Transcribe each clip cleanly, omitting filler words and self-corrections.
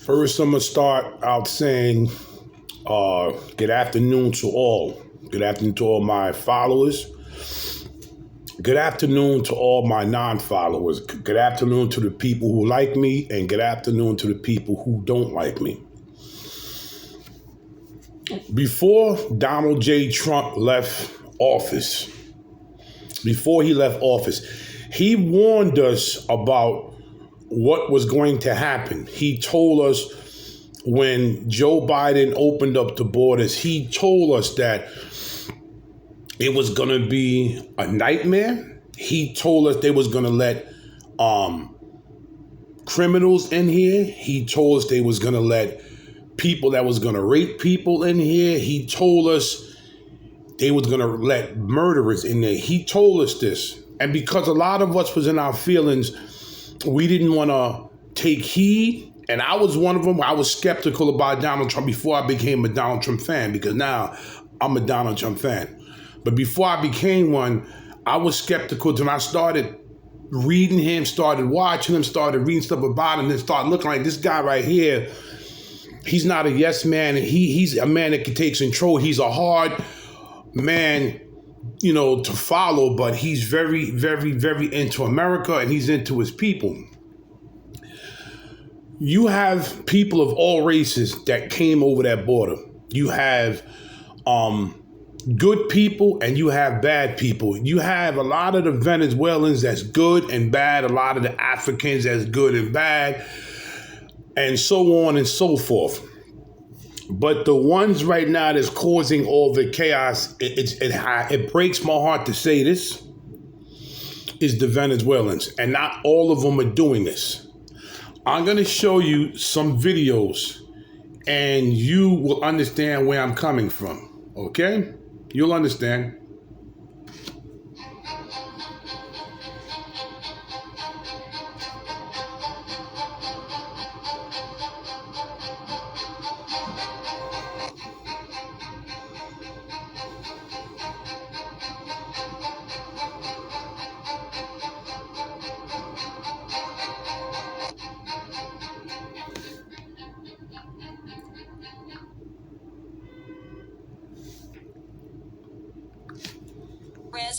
First, I'm going to start out saying good afternoon to all. Good afternoon to all my followers. Good afternoon to all my non-followers. Good afternoon to the people who like me, and good afternoon to the people who don't like me. Before Donald J. Trump left office, he warned us about what was going to happen. He told us when Joe Biden opened up the borders, he told us that it was going to be a nightmare. He told us they was going to let criminals in here. He told us they was going to let people that was going to rape people in here. He told us they was going to let murderers in there. He told us this. And because a lot of us was in our feelings, we didn't want to take heed. And I was one of them. I was skeptical about Donald Trump before I became a Donald Trump fan, because now I'm a Donald Trump fan. But before I became one, I was skeptical until I started reading him, started watching him, started reading stuff about him, and started looking like this guy right here. He's not a yes man. He's a man that can take control. He's a hard man, to follow, but he's very, very, very into America, and he's into his people. You have people of all races that came over that border. You have good people and you have bad people. You have a lot of the Venezuelans that's good and bad, a lot of the Africans that's good and bad, and so on and so forth. But the ones right now that's causing all the chaos, it breaks my heart to say this, is the Venezuelans. And not all of them are doing this. I'm going to show you some videos and you will understand where I'm coming from. Okay? You'll understand.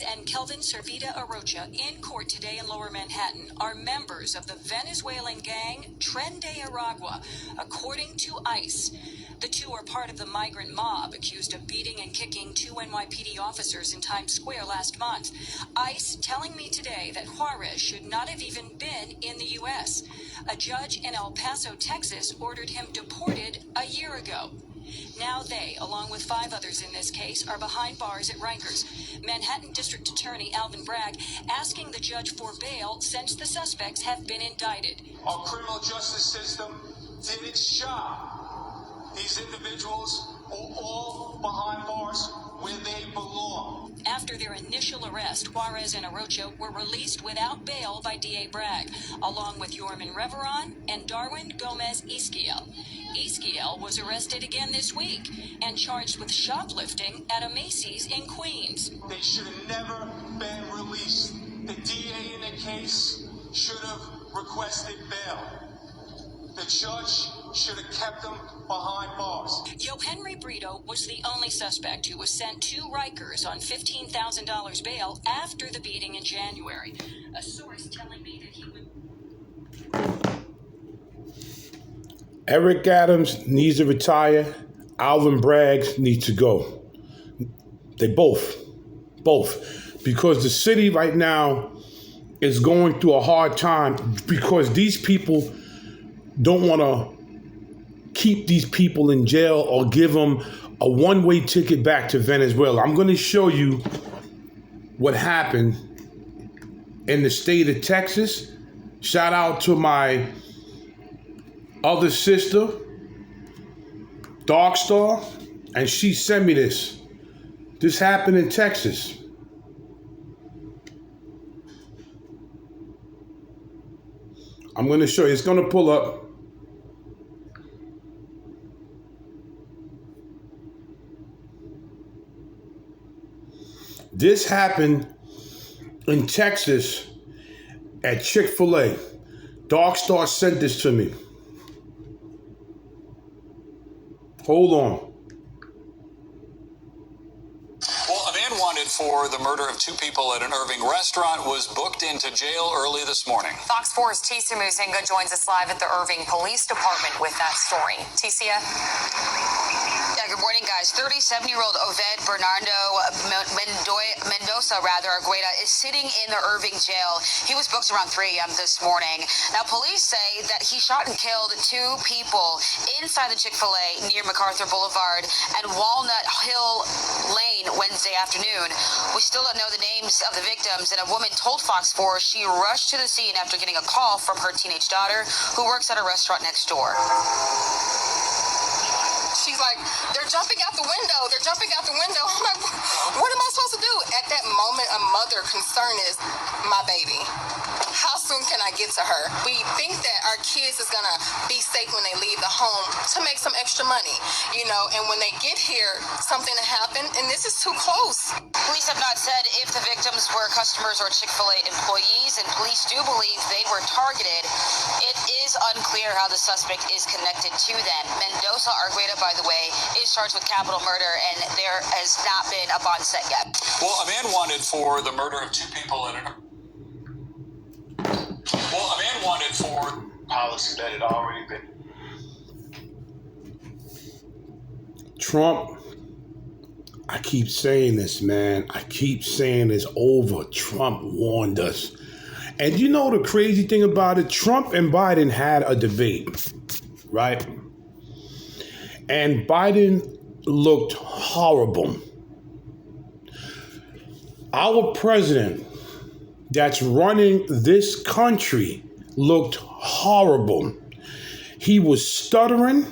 And Kelvin Servita Arocha in court today in Lower Manhattan are members of the Venezuelan gang Tren de Aragua, according to ICE. The two are part of the migrant mob accused of beating and kicking two NYPD officers in Times Square last month. ICE telling me today that Juarez should not have even been in the U.S. A judge in El Paso, Texas, ordered him deported a year ago. Now they, along with 5 others in this case, are behind bars at Rikers. Manhattan District Attorney Alvin Bragg asking the judge for bail since the suspects have been indicted. Our criminal justice system did its job. These individuals are all behind bars where they belong. After their initial arrest, Juarez and Arocha were released without bail by D.A. Bragg, along with Yorman Reveron and Darwin Gomez Esquiel. Esquiel was arrested again this week and charged with shoplifting at a Macy's in Queens. They should have never been released. The DA in the case should have requested bail. The judge should have kept them behind bars. Yohenry Brito was the only suspect who was sent to Rikers on $15,000 bail after the beating in January. A source telling me that he would... Eric Adams needs to retire. Alvin Bragg needs to go. They both. Because the city right now is going through a hard time because these people don't want to keep these people in jail or give them a one-way ticket back to Venezuela. I'm going to show you what happened in the state of Texas. Shout out to my other sister, Dark Star, and she sent me this. This happened in Texas. I'm going to show you. It's going to pull up. This happened in Texas at Chick-fil-A. Dark Star sent this to me. Hold on. Well, a man wanted for the murder of two people at an Irving restaurant was booked into jail early this morning. Fox 4's Tisa Muzinga joins us live at the Irving Police Department with that story. Tisia? Yeah, good morning, guys. 37-year-old Oved Bernardo Mendoza Argueta is sitting in the Irving jail. He was booked around 3 a.m. this morning. Now, police say that he shot and killed two people inside the Chick-fil-A near MacArthur Boulevard and Walnut Hill Lane Wednesday afternoon. We still don't know the names of the victims, and a woman told Fox 4 she rushed to the scene after getting a call from her teenage daughter, who works at a restaurant next door. She's like, they're jumping out the window. They're jumping out the window. I'm like, what am I supposed to do? At that moment, a mother concern is my baby. How soon can I get to her? We think that our kids is going to be safe when they leave the home to make some extra money, and when they get here, something will happen, and this is too close. Police have not said if the victims were customers or Chick-fil-A employees, and police do believe they were targeted. It is unclear how the suspect is connected to them. Mendoza Argueta, by the way, is charged with capital murder, and there has not been a bond set yet. Well, a man wanted for the murder of two people at an... Well, a man wanted for... Policy that had already been. Trump, I keep saying this, man. I keep saying this over. Trump warned us. And you know the crazy thing about it? Trump and Biden had a debate, right? And Biden looked horrible. Our president that's running this country looked horrible. He was stuttering.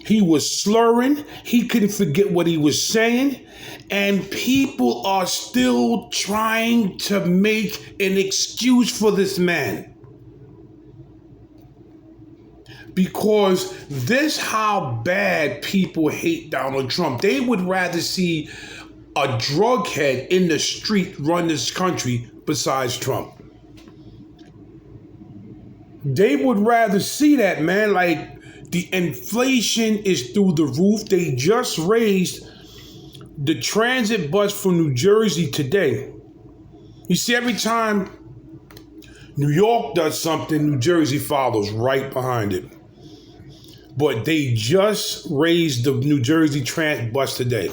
He was slurring. He couldn't forget what he was saying. And people are still trying to make an excuse for this man. Because this how bad people hate Donald Trump. They would rather see a drug head in the street run this country besides Trump. They would rather see that, man. Like, the inflation is through the roof. They just raised the transit bus from New Jersey today. You see, every time New York does something, New Jersey follows right behind it. But they just raised the New Jersey transit bus today.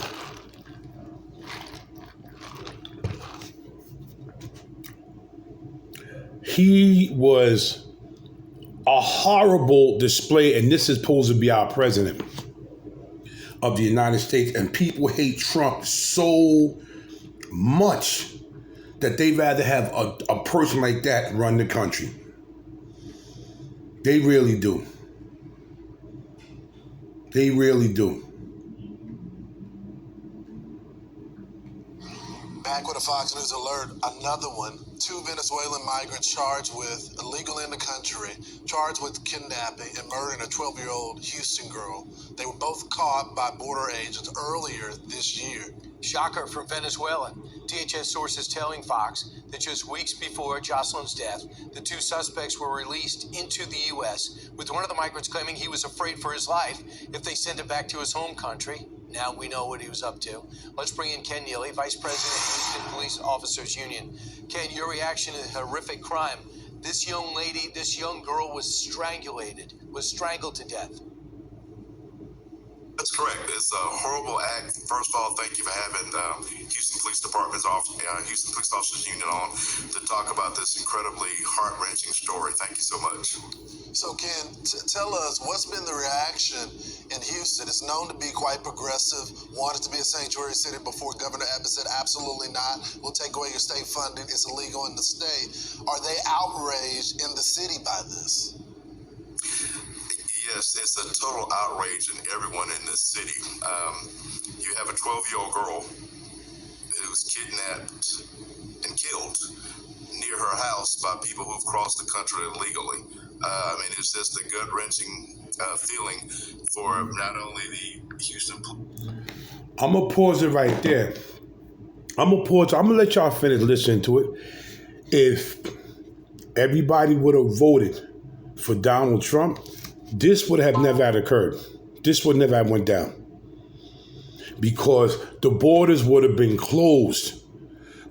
He was a horrible display, and this is supposed to be our president of the United States, and people hate Trump so much that they'd rather have a person like that run the country. They really do. They really do. Back with a Fox News alert, another one. 2 Venezuelan migrants charged with illegal in the country, charged with kidnapping and murdering a 12-year-old Houston girl. They were both caught by border agents earlier this year. Shocker from Venezuela. DHS sources telling Fox that just weeks before Jocelyn's death, the 2 suspects were released into the U.S., with one of the migrants claiming he was afraid for his life if they sent him back to his home country. Now we know what he was up to. Let's bring in Ken Neely, Vice President of Houston Police Officers Union. Ken, your reaction to the horrific crime. This young lady, this young girl was strangled to death. That's correct. It's a horrible act. First of all, thank you for having Houston Police Department's Houston Police Officers Union on to talk about this incredibly heart-wrenching story. Thank you so much. So, Ken, tell us, what's been the reaction in Houston? It's known to be quite progressive, wanted to be a sanctuary city before Governor Abbott said, absolutely not. We'll take away your state funding. It's illegal in the state. Are they outraged in the city by this? Yes, it's a total outrage in everyone in this city. You have a 12-year-old girl who was kidnapped and killed near her house by people who've crossed the country illegally. It's just a gut-wrenching feeling for not only the Houston. I'm going to pause it right there. I'm going to let y'all finish listening to it. If everybody would have voted for Donald Trump, this would have never had occurred. this would never have went down. Because the borders would have been closed.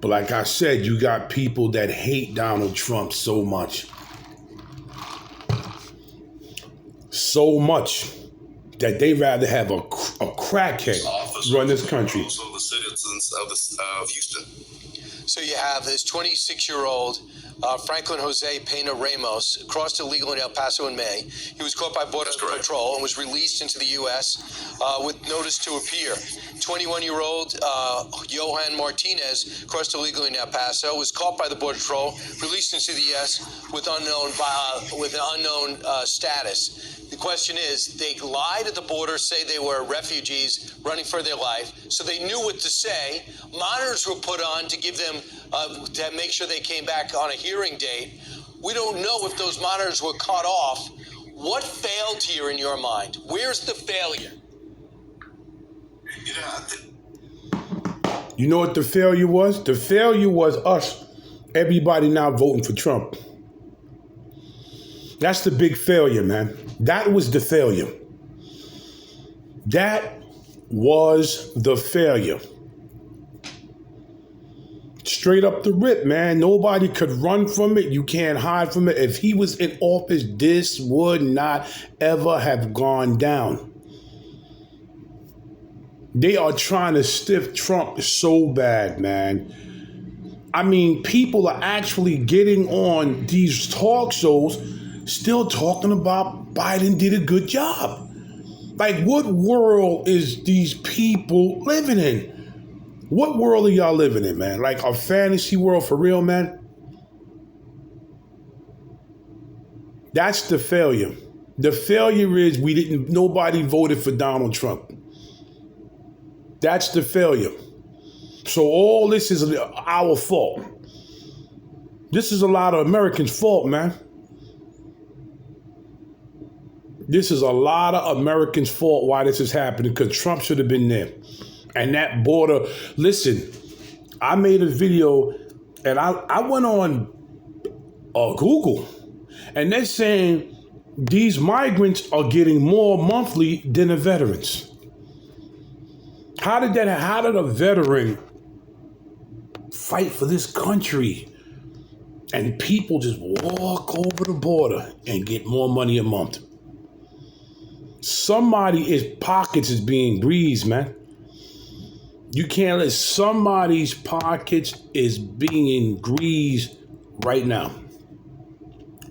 But like I said, you got people that hate Donald Trump so much. So much that they rather have a crackhead run this country. Also the citizens of Houston. So you have this 26-year-old Franklin Jose Pena Ramos crossed illegally in El Paso in May. He was caught by Border Patrol and was released into the U.S. With notice to appear. 21-year-old Johan Martinez crossed illegally in El Paso, was caught by the Border Patrol, released into the U.S. with unknown status. The question is, they lied at the border, say they were refugees running for their life, so they knew what to say. Monitors were put on to give them, to make sure they came back on a hearing date. We don't know if those monitors were cut off. What failed here in your mind? Where's the failure? You know what the failure was? The failure was us, everybody now voting for Trump. That's the big failure, man. That was the failure. That was the failure. Straight up the rip, man. Nobody could run from it. You can't hide from it. If he was in office, this would not ever have gone down. They are trying to stiff Trump so bad, man. I mean, people are actually getting on these talk shows still talking about Biden did a good job. Like, what world is these people living in? What world are y'all living in, man? Like a fantasy world for real, man? That's the failure. The failure is nobody voted for Donald Trump. That's the failure. So all this is our fault. This is a lot of Americans' fault, man. This is a lot of Americans' fault why this is happening, because Trump should have been there. And that border, listen, I made a video and I went on Google, and they're saying these migrants are getting more monthly than the veterans. How did a veteran fight for this country and people just walk over the border and get more money a month? Somebody's pockets is being greased, man. You can't let somebody's pockets is being greased right now.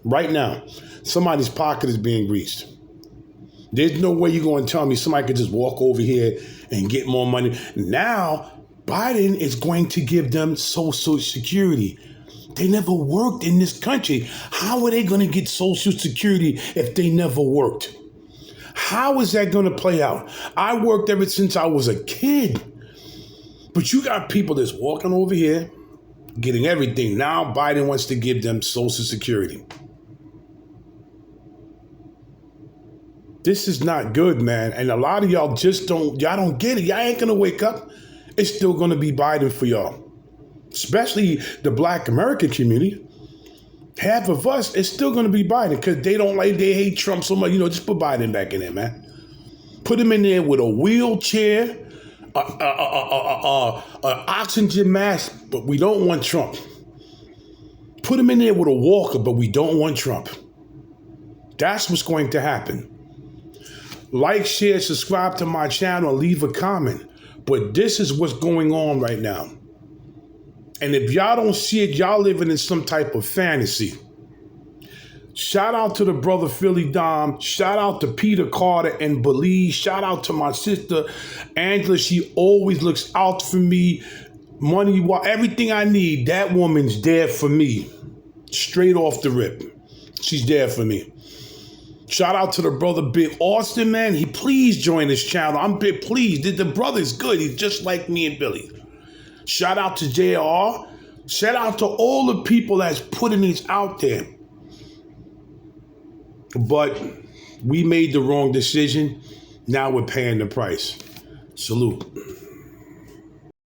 Right now, somebody's pocket is being greased. There's no way you're going to tell me somebody could just walk over here and get more money. Now, Biden is going to give them Social Security. They never worked in this country. How are they going to get Social Security if they never worked? How is that going to play out? I worked ever since I was a kid. But you got people that's walking over here, getting everything. Now Biden wants to give them Social Security. This is not good, man. And a lot of y'all y'all don't get it. Y'all ain't going to wake up. It's still going to be Biden for y'all. Especially the Black American community. Half of us, it's still going to be Biden because they hate Trump so much. Just put Biden back in there, man. Put him in there with a wheelchair, an oxygen mask, but we don't want Trump. Put him in there with a walker, but we don't want Trump. That's what's going to happen. Like, share, subscribe to my channel, leave a comment. But this is what's going on right now. And if y'all don't see it, y'all living in some type of fantasy. Shout out to the brother Philly Dom. Shout out to Peter Carter and Belize. Shout out to my sister Angela. She always looks out for me. Money, everything I need, that woman's there for me. Straight off the rip. She's there for me. Shout out to the brother Big Austin, man. Please join this channel. I'm big pleased. The brother's good. He's just like me and Billy. Shout out to JR. Shout out to all the people that's putting this out there. But we made the wrong decision. Now we're paying the price. Salute.